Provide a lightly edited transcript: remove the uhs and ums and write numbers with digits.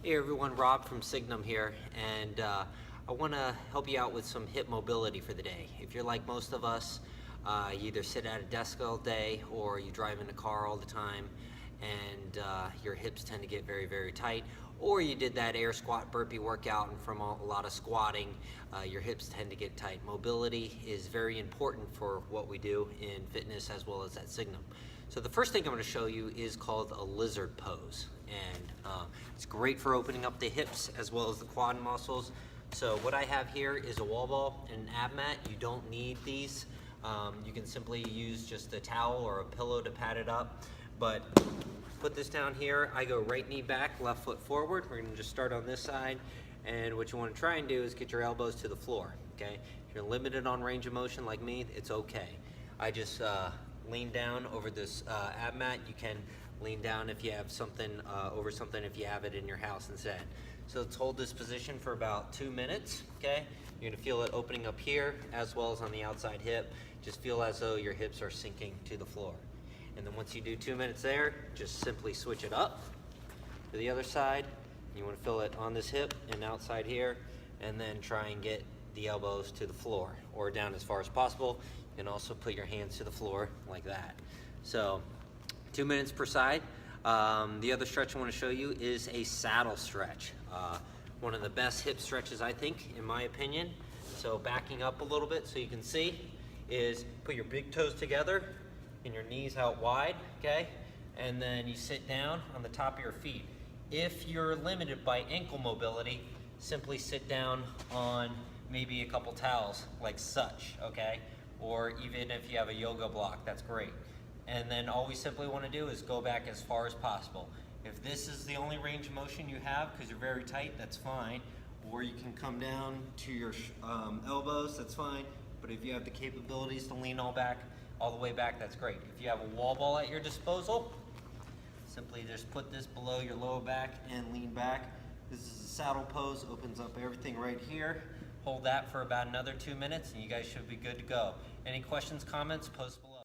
Hey everyone, Rob from Signum here, and I want to help you out with some hip mobility for the day. If you're like most of us, you either sit at a desk all day or you drive in a car all the time and your hips tend to get very, very tight, or you did that air squat burpee workout and from a lot of squatting, your hips tend to get tight. Mobility is very important for what we do in fitness as well as at Signum. So the first thing I'm going to show you is called a lizard pose, and it's great for opening up the hips as well as the quad muscles. So what I have here is a wall ball and an ab mat. You don't need these. You can simply use just a towel or a pillow to pad it up, but put this down here. I go right knee back, left foot forward. We're going to just start on this side, and what you want to try and do is get your elbows to the floor, okay? If you're limited on range of motion like me, it's okay. I just lean down over this ab mat. You can lean down if you have something over something if you have it in your house instead. So let's hold this position for about 2 minutes, okay? You're gonna feel it opening up here as well as on the outside hip. Just feel as though your hips are sinking to the floor. And then once you do 2 minutes there, just simply switch it up to the other side. You wanna feel it on this hip and outside here, and then try and get the elbows to the floor or down as far as possible. You can also put your hands to the floor like that. So 2 minutes per side. The other stretch I want to show you is a saddle stretch. One of the best hip stretches, I think, in my opinion. So backing up a little bit so you can see is put your big toes together and your knees out wide, okay? And then you sit down on the top of your feet. If you're limited by ankle mobility, simply sit down on maybe a couple towels like such, okay? Or even if you have a yoga block, that's great. And then all we simply want to do is go back as far as possible. If this is the only range of motion you have because you're very tight, that's fine. Or you can come down to your elbows, that's fine. But if you have the capabilities to lean all the way back, that's great. If you have a wall ball at your disposal, simply just put this below your lower back and lean back. This is a saddle pose, opens up everything right here. Hold that for about another 2 minutes and you guys should be good to go. Any questions, comments, post below.